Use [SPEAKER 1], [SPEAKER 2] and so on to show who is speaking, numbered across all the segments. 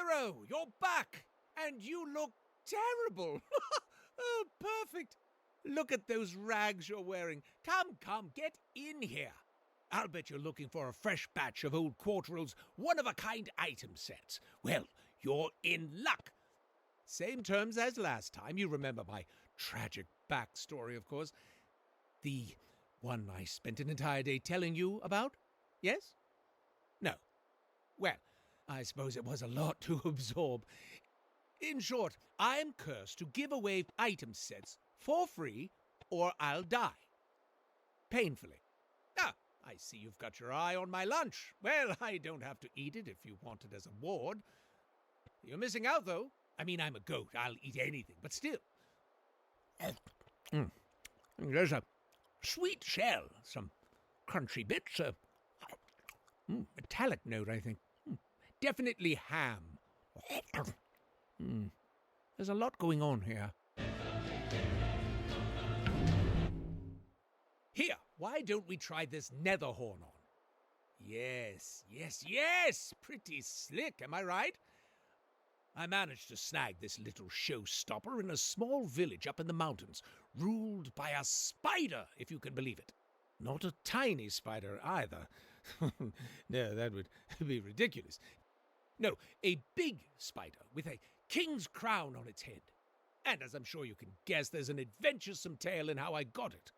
[SPEAKER 1] Hero, you're back! And you look terrible! Oh, perfect! Look at those rags you're wearing. Come, get in here. I'll bet you're looking for a fresh batch of old Quartero's one-of-a-kind item sets. Well, you're in luck. Same terms as last time. You remember my tragic backstory, of course. The one I spent an entire day telling you about? Yes? No. Well, I suppose it was a lot to absorb. In short, I'm cursed to give away item sets for free or I'll die. Painfully. Ah, I see you've got your eye on my lunch. Well, I don't have to eat it if you want it as a reward. You're missing out, though. I mean, I'm a goat. I'll eat anything, but still. There's a sweet shell, some crunchy bits, metallic note, I think. Definitely ham. There's a lot going on here. Here, why don't we try this nether horn on? Yes. Pretty slick, am I right? I managed to snag this little showstopper in a small village up in the mountains, ruled by a spider, if you can believe it. Not a tiny spider either. No, that would be ridiculous. No, a big spider with a king's crown on its head. And as I'm sure you can guess, there's an adventuresome tale in how I got it.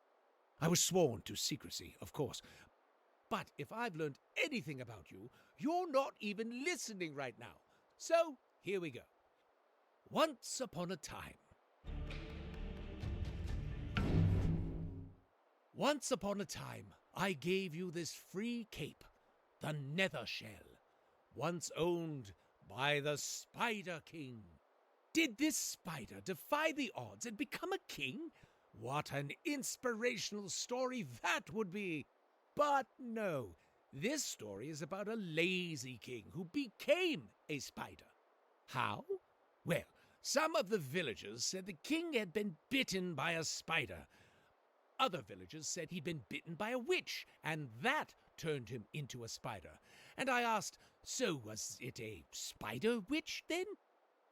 [SPEAKER 1] I was sworn to secrecy, of course. But if I've learned anything about you, you're not even listening right now. So, here we go. Once upon a time. Once upon a time, I gave you this free cape, the Nether Shell, once owned by the Spider King. Did this spider defy the odds and become a king? What an inspirational story that would be! But no, this story is about a lazy king who became a spider. How? Well, some of the villagers said the king had been bitten by a spider. Other villagers said he'd been bitten by a witch, and that turned him into a spider. And I asked, so was it a spider witch then?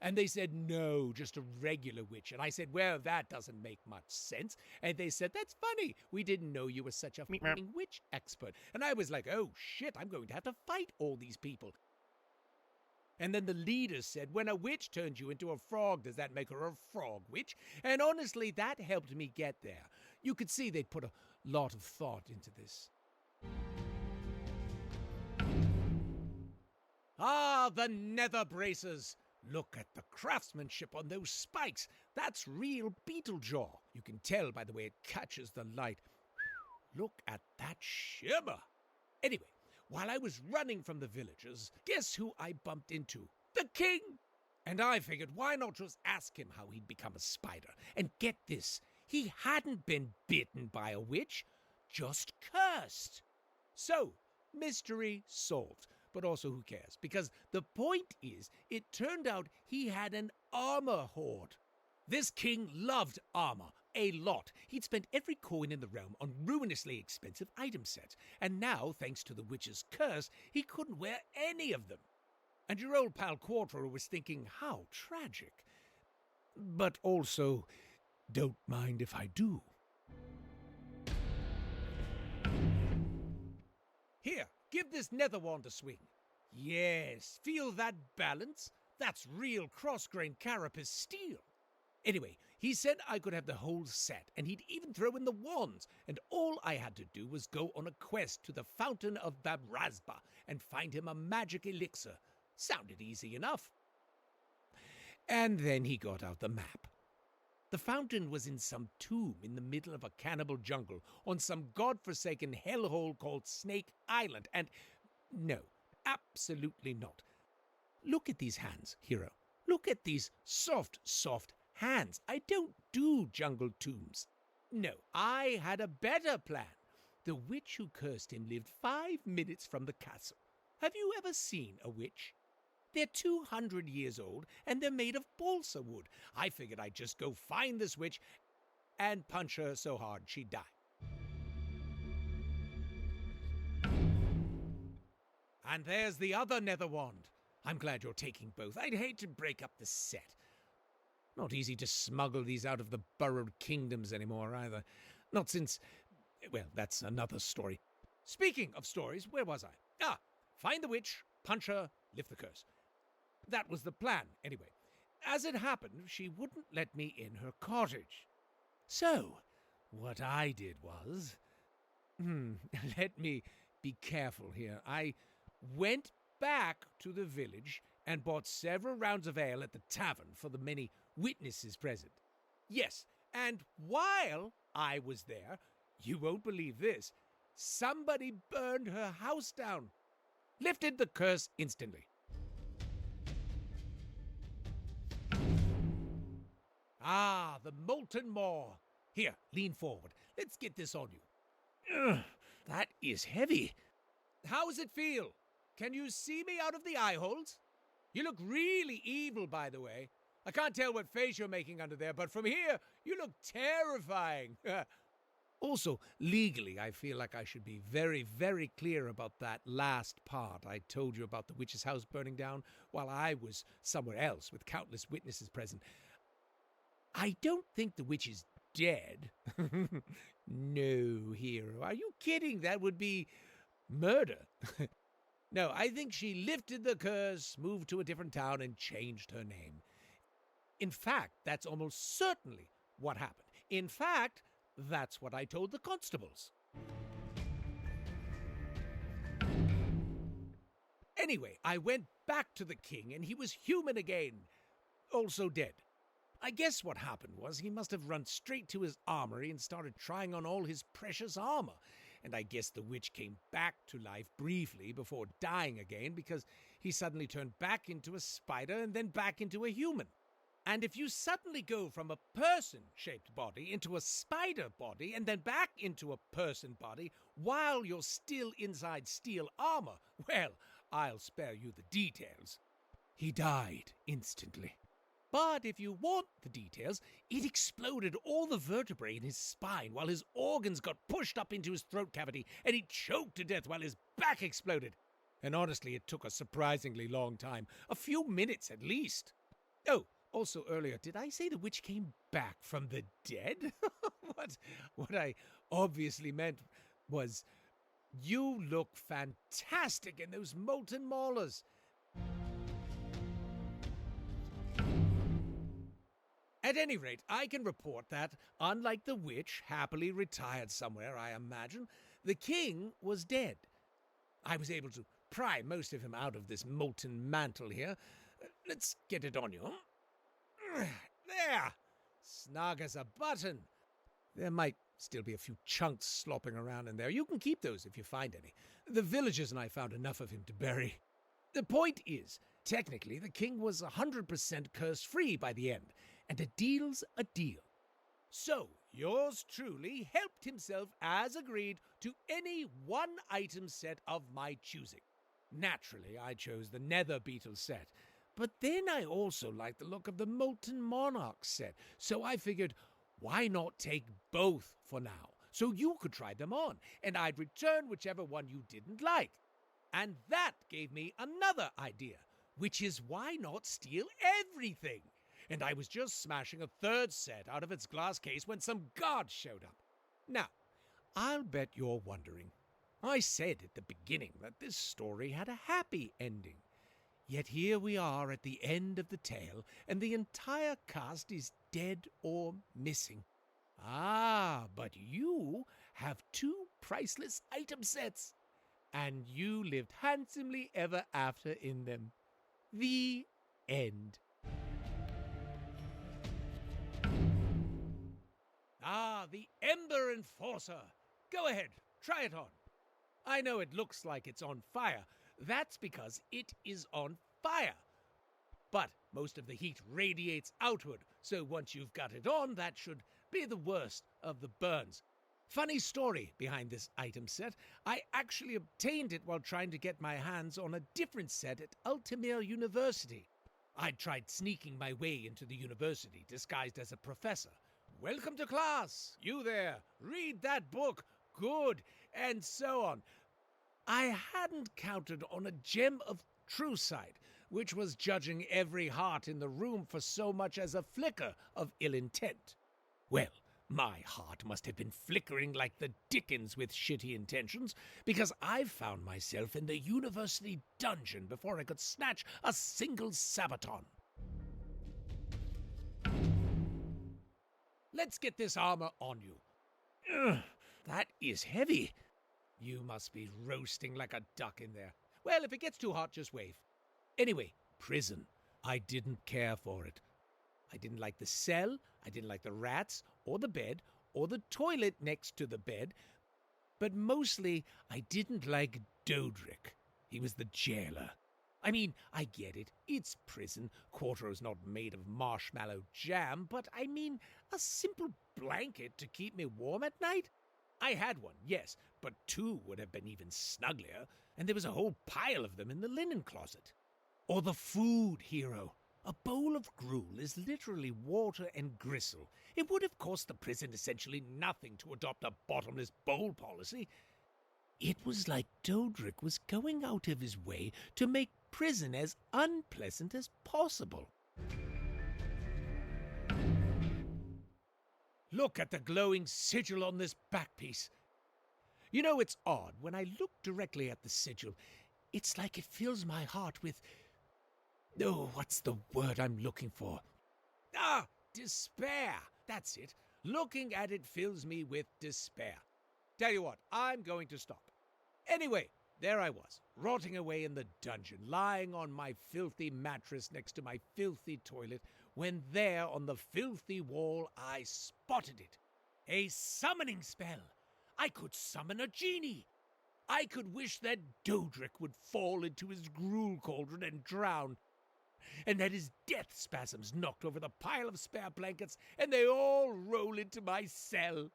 [SPEAKER 1] And they said, no, just a regular witch. And I said, well, that doesn't make much sense. And they said, that's funny. We didn't know you were such a f***ing witch expert. And I was like, oh, shit, I'm going to have to fight all these people. And then the leaders said, when a witch turns you into a frog, does that make her a frog witch? And honestly, that helped me get there. You could see they'd put a lot of thought into this. Ah, the nether braces! Look at the craftsmanship on those spikes. That's real beetle jaw. You can tell by the way it catches the light. Look at that shimmer. Anyway, while I was running from the villagers, guess who I bumped into? The king! And I figured, why not just ask him how he'd become a spider? And get this, he hadn't been bitten by a witch, just cursed. So, mystery solved. But also, who cares? Because the point is, it turned out he had an armor hoard. This king loved armor, a lot. He'd spent every coin in the realm on ruinously expensive item sets, and now, thanks to the witch's curse, he couldn't wear any of them. And your old pal Quartero was thinking, how tragic. But also, don't mind if I do. Here, give this nether wand a swing. Yes, feel that balance? That's real cross-grained carapace steel. Anyway, he said I could have the whole set, and he'd even throw in the wands, and all I had to do was go on a quest to the Fountain of Babrazba and find him a magic elixir. Sounded easy enough. And then he got out the map. The fountain was in some tomb in the middle of a cannibal jungle on some godforsaken hellhole called Snake Island, and no, absolutely not. Look at these hands, hero. Look at these soft hands. I don't do jungle tombs. No, I had a better plan. The witch who cursed him lived 5 minutes from the castle. Have you ever seen a witch? They're 200 years old, and they're made of balsa wood. I figured I'd just go find this witch and punch her so hard she'd die. And there's the other nether wand. I'm glad you're taking both. I'd hate to break up the set. Not easy to smuggle these out of the burrowed kingdoms anymore, either. Not since... well, that's another story. Speaking of stories, where was I? Find the witch, punch her, lift the curse. That was the plan, anyway. As it happened, she wouldn't let me in her cottage. So, what I did was... let me be careful here. I went back to the village and bought several rounds of ale at the tavern for the many witnesses present. Yes, and while I was there, you won't believe this, somebody burned her house down. Lifted the curse instantly. The molten maw. Here, lean forward. Let's get this on you. Ugh, that is heavy. How's it feel? Can you see me out of the eye holes? You look really evil, by the way. I can't tell what face you're making under there, but from here, you look terrifying. Also, legally, I feel like I should be very, very clear about that last part I told you about the witch's house burning down while I was somewhere else with countless witnesses present. I don't think the witch is dead. No, hero. Are you kidding? That would be murder. No, I think she lifted the curse, moved to a different town, and changed her name. In fact, that's almost certainly what happened. In fact, that's what I told the constables. Anyway, I went back to the king, and he was human again, also dead. I guess what happened was he must have run straight to his armory and started trying on all his precious armor. And I guess the witch came back to life briefly before dying again because he suddenly turned back into a spider and then back into a human. And if you suddenly go from a person-shaped body into a spider body and then back into a person body while you're still inside steel armor, well, I'll spare you the details. He died instantly. But if you want the details, it exploded all the vertebrae in his spine while his organs got pushed up into his throat cavity, and he choked to death while his back exploded. And honestly, it took a surprisingly long time, a few minutes at least. Oh, also earlier, did I say the witch came back from the dead? What I obviously meant was, you look fantastic in those molten maulers. At any rate, I can report that, unlike the witch, happily retired somewhere, I imagine, the king was dead. I was able to pry most of him out of this molten mantle here. Let's get it on you. There! Snug as a button. There might still be a few chunks slopping around in there. You can keep those if you find any. The villagers and I found enough of him to bury. The point is, technically, the king was 100% curse-free by the end. And a deal's a deal. So, yours truly helped himself, as agreed, to any one-item set of my choosing. Naturally, I chose the Nether Beetle set, but then I also liked the look of the Molten Monarch set, so I figured, why not take both for now, so you could try them on, and I'd return whichever one you didn't like. And that gave me another idea, which is why not steal everything? And I was just smashing a third set out of its glass case when some guards showed up. Now, I'll bet you're wondering. I said at the beginning that this story had a happy ending. Yet here we are at the end of the tale, and the entire cast is dead or missing. But you have 2 priceless item sets, and you lived handsomely ever after in them. The end. The Ember Enforcer. Go ahead, try it on. I know it looks like it's on fire. That's because it is on fire. But most of the heat radiates outward, so once you've got it on, that should be the worst of the burns. Funny story behind this item set. I actually obtained it while trying to get my hands on a different set at Ultimere University. I'd tried sneaking my way into the university disguised as a professor. Welcome to class, you there, read that book, good, and so on. I hadn't counted on a gem of true sight, which was judging every heart in the room for so much as a flicker of ill intent. Well, my heart must have been flickering like the dickens with shitty intentions, because I found myself in the university dungeon before I could snatch a single sabaton. Let's get this armor on you. Ugh, that is heavy. You must be roasting like a duck in there. Well, if it gets too hot, just wave. Anyway, prison. I didn't care for it. I didn't like the cell, I didn't like the rats, or the bed, or the toilet next to the bed, but mostly I didn't like Dodric. He was the jailer. I mean, I get it, it's prison, Quartero's not made of marshmallow jam, but I mean, a simple blanket to keep me warm at night? I had one, yes, but two would have been even snugglier, and there was a whole pile of them in the linen closet. Or the food, hero. A bowl of gruel is literally water and gristle. It would have cost the prison essentially nothing to adopt a bottomless bowl policy. It was like Dodric was going out of his way to make prison as unpleasant as possible. Look at the glowing sigil on this back piece. You know, it's odd. When I look directly at the sigil, it's like it fills my heart with... Oh, what's the word I'm looking for? Despair. That's it. Looking at it fills me with despair. Tell you what, I'm going to stop. Anyway, there I was, rotting away in the dungeon, lying on my filthy mattress next to my filthy toilet, when there on the filthy wall I spotted it. A summoning spell. I could summon a genie. I could wish that Dodric would fall into his gruel cauldron and drown, and that his death spasms knocked over the pile of spare blankets and they all roll into my cell.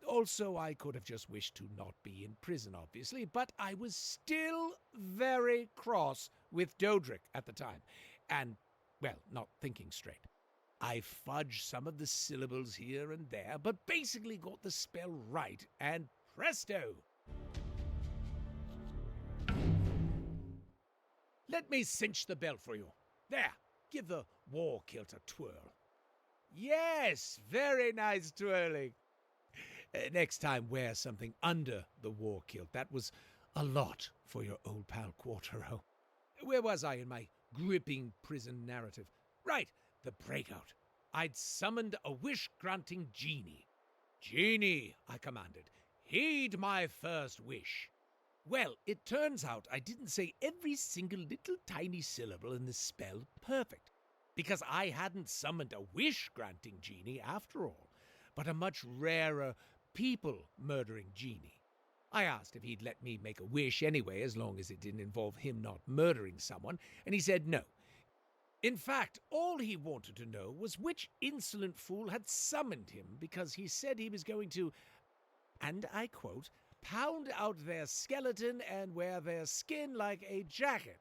[SPEAKER 1] Also, I could have just wished to not be in prison, obviously, but I was still very cross with Dodric at the time, and, well, not thinking straight. I fudged some of the syllables here and there, but basically got the spell right, and presto! Let me cinch the belt for you. There, give the war kilt a twirl. Yes, very nice twirling. Next time, wear something under the war kilt. That was a lot for your old pal Quartero. Where was I in my gripping prison narrative? Right, the breakout. I'd summoned a wish-granting genie. Genie, I commanded, heed my first wish. Well, it turns out I didn't say every single little tiny syllable in the spell perfect, because I hadn't summoned a wish-granting genie after all, but a much rarer people-murdering genie. I asked if he'd let me make a wish anyway, as long as it didn't involve him not murdering someone, and he said no. In fact, all he wanted to know was which insolent fool had summoned him, because he said he was going to, and I quote, pound out their skeleton and wear their skin like a jacket.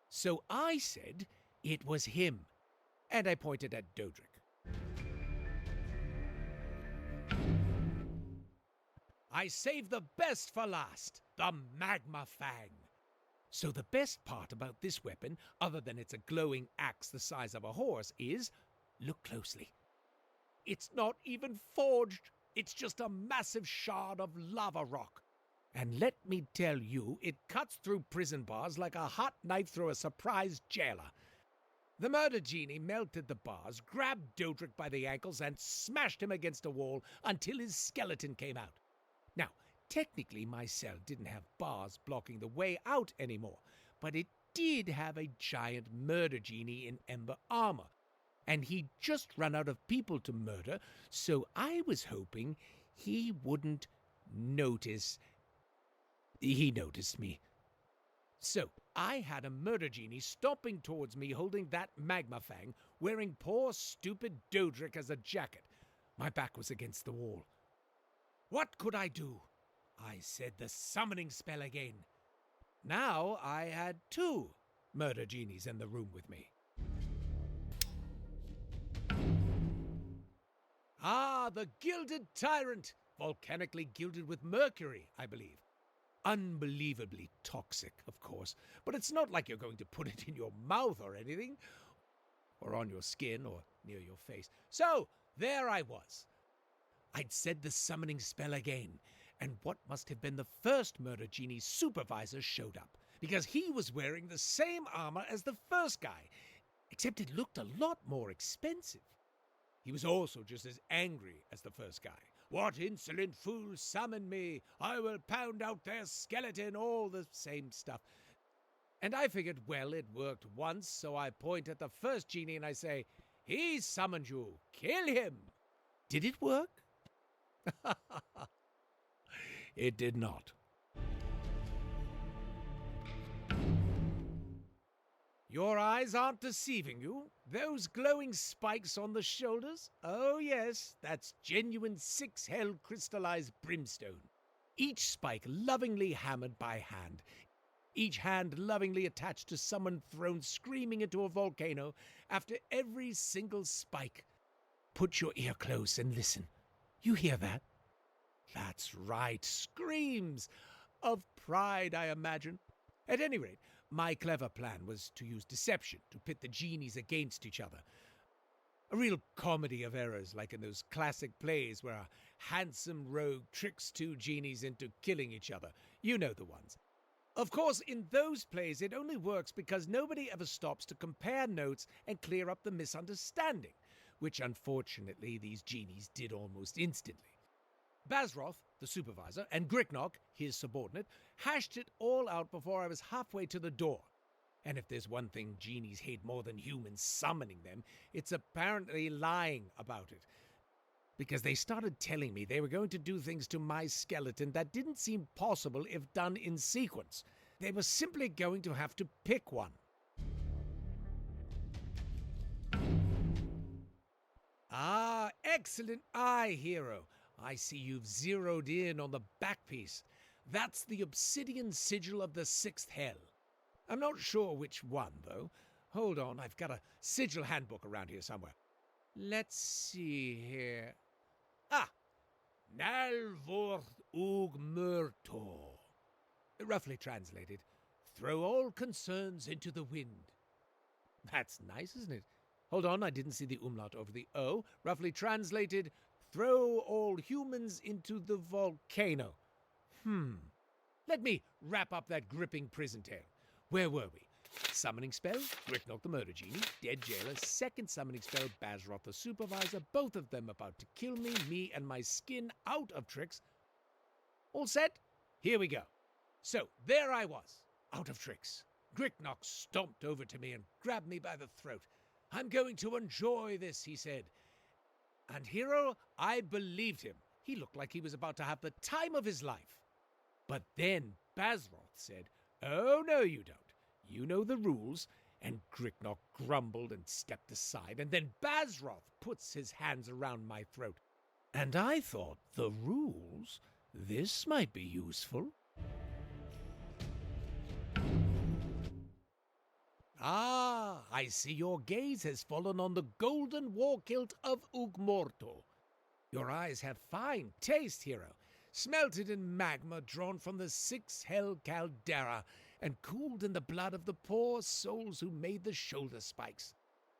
[SPEAKER 1] So I said it was him, and I pointed at Dodric. I saved the best for last, the Magma Fang. So the best part about this weapon, other than it's a glowing axe the size of a horse, is, look closely. It's not even forged. It's just a massive shard of lava rock. And let me tell you, it cuts through prison bars like a hot knife through a surprised jailer. The murder genie melted the bars, grabbed Dodric by the ankles, and smashed him against a wall until his skeleton came out. Now, technically my cell didn't have bars blocking the way out anymore, but it did have a giant murder genie in ember armor, and he'd just run out of people to murder, so I was hoping he wouldn't notice. He noticed me. So I had a murder genie stomping towards me holding that magma fang, wearing poor stupid Dodric as a jacket. My back was against the wall. What could I do? I said the summoning spell again. Now I had two murder genies in the room with me. Ah, the Gilded Tyrant, volcanically gilded with mercury, I believe. Unbelievably toxic, of course, but it's not like you're going to put it in your mouth or anything, or on your skin, or near your face. So, there I was. I'd said the summoning spell again, and what must have been the first murder genie's supervisor showed up, because he was wearing the same armor as the first guy, except it looked a lot more expensive. He was also just as angry as the first guy. "What insolent fools summoned me? I will pound out their skeleton," all the same stuff. And I figured, well, it worked once, so I point at the first genie and I say, "He summoned you. Kill him." Did it work? It did not. Your eyes aren't deceiving you. Those glowing spikes on the shoulders? Oh yes, that's genuine six-hell crystallized brimstone. Each spike lovingly hammered by hand. Each hand lovingly attached to someone thrown screaming into a volcano after every single spike. Put your ear close and listen. You hear that? That's right, screams of pride, I imagine. At any rate, my clever plan was to use deception to pit the genies against each other. A real comedy of errors, like in those classic plays where a handsome rogue tricks two genies into killing each other. You know the ones. Of course, in those plays, it only works because nobody ever stops to compare notes and clear up the misunderstanding, which unfortunately these genies did almost instantly. Bazroth, the supervisor, and Gricknock, his subordinate, hashed it all out before I was halfway to the door. And if there's one thing genies hate more than humans summoning them, it's apparently lying about it. Because they started telling me they were going to do things to my skeleton that didn't seem possible if done in sequence. They were simply going to have to pick one. Ah, excellent eye, hero. I see you've zeroed in on the back piece. That's the obsidian sigil of the sixth hell. I'm not sure which one, though. Hold on, I've got a sigil handbook around here somewhere. Let's see here. Ah! Nalvorth ug murto. Roughly translated, throw all concerns into the wind. That's nice, isn't it? Hold on, I didn't see the umlaut over the O. Roughly translated, throw all humans into the volcano. Let me wrap up that gripping prison tale. Where were we? Summoning spell, Gricknock the murder genie, dead jailer, second summoning spell, Bazroth the supervisor, both of them about to kill me and my skin out of tricks. All set? Here we go. So, there I was, out of tricks. Gricknock stomped over to me and grabbed me by the throat. "I'm going to enjoy this," he said. And hero, I believed him. He looked like he was about to have the time of his life. But then Bazroth said, "Oh, no, you don't. You know the rules." And Gricknock grumbled and stepped aside, and then Bazroth puts his hands around my throat. And I thought, the rules? This might be useful. Ah, I see your gaze has fallen on the golden war kilt of Ugmorto. Your eyes have fine taste, hero. Smelted in magma drawn from the six-hell caldera and cooled in the blood of the poor souls who made the shoulder spikes.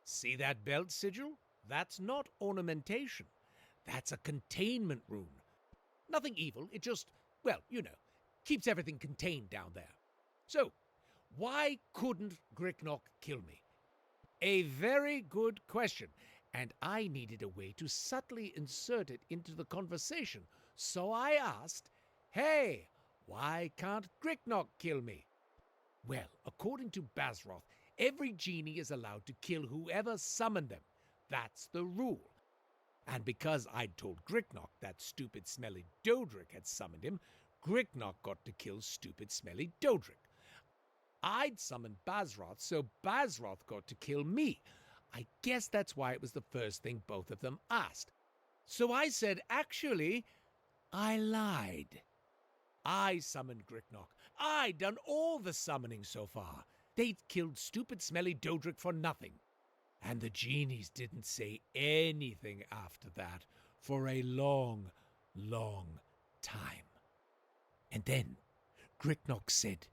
[SPEAKER 1] See that belt sigil? That's not ornamentation. That's a containment rune. Nothing evil, it just, well, you know, keeps everything contained down there. So, why couldn't Gricknock kill me? A very good question, and I needed a way to subtly insert it into the conversation. So I asked, "Hey, why can't Gricknock kill me?" Well, according to Bazroth, every genie is allowed to kill whoever summoned them. That's the rule. And because I'd told Gricknock that stupid smelly Dodric had summoned him, Gricknock got to kill stupid smelly Dodric. I'd summoned Bazroth, so Bazroth got to kill me. I guess that's why it was the first thing both of them asked. So I said, actually, I lied. I summoned Gricknock. I'd done all the summoning so far. They'd killed stupid smelly Dodric for nothing. And the genies didn't say anything after that for a long, long time. And then Gricknock said,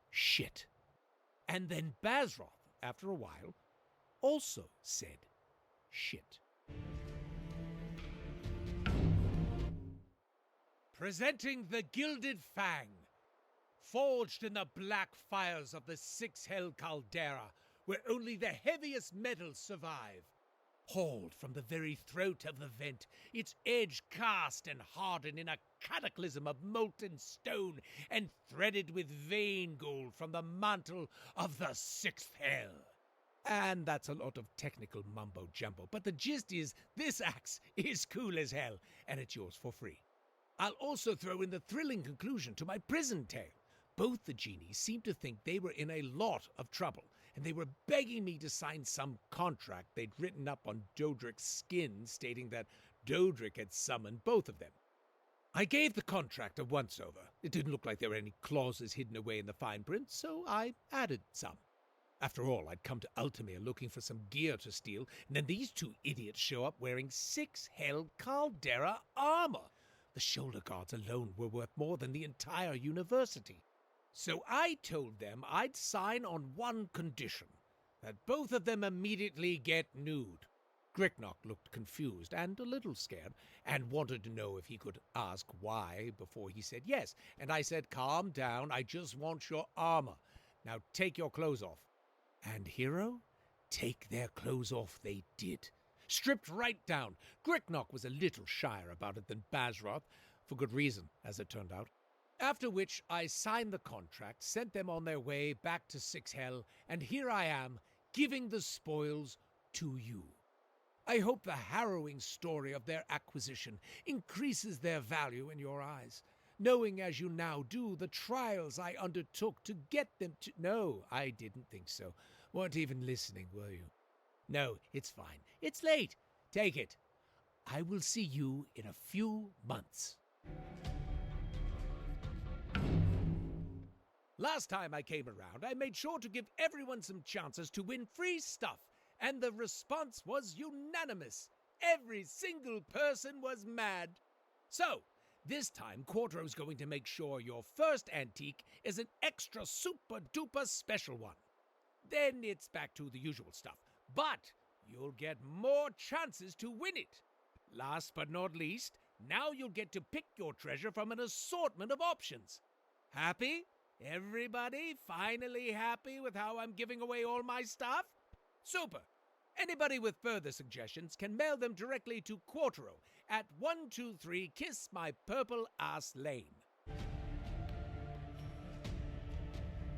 [SPEAKER 1] "Shit." And then Bazroth, after a while, also said, "Shit." Presenting the Gilded Fang, forged in the black fires of the six-hell caldera, where only the heaviest metals survive. Hauled from the very throat of the vent, its edge cast and hardened in a cataclysm of molten stone, and threaded with vein gold from the mantle of the sixth hell. And that's a lot of technical mumbo-jumbo, but the gist is this axe is cool as hell, and it's yours for free. I'll also throw in the thrilling conclusion to my prison tale. Both the genies seemed to think they were in a lot of trouble, and they were begging me to sign some contract they'd written up on Dodric's skin stating that Dodric had summoned both of them. I gave the contract a once-over. It didn't look like there were any clauses hidden away in the fine print, so I added some. After all, I'd come to Ultimere looking for some gear to steal, and then these two idiots show up wearing six-hell Caldera armor. The shoulder guards alone were worth more than the entire university. So I told them I'd sign on one condition, that both of them immediately get nude. Gricknock looked confused and a little scared, and wanted to know if he could ask why before he said yes. And I said, "Calm down, I just want your armor. Now take your clothes off." And Hero, take their clothes off they did. Stripped right down. Gricknock was a little shyer about it than Bazroth, for good reason, as it turned out. After which I signed the contract, sent them on their way back to Six Hell, and here I am, giving the spoils to you. I hope the harrowing story of their acquisition increases their value in your eyes, knowing as you now do the trials I undertook to get them to— No, I didn't think so. Weren't even listening, were you? No, it's fine. It's late. Take it. I will see you in a few months. Last time I came around, I made sure to give everyone some chances to win free stuff, and the response was unanimous. Every single person was mad. So, this time, Quartero's going to make sure your first antique is an extra super-duper special one. Then it's back to the usual stuff. But you'll get more chances to win it. Last but not least, now you'll get to pick your treasure from an assortment of options. Happy? Everybody finally happy with how I'm giving away all my stuff? Super! Anybody with further suggestions can mail them directly to Quartero at 123 Kiss My Purple Ass Lane.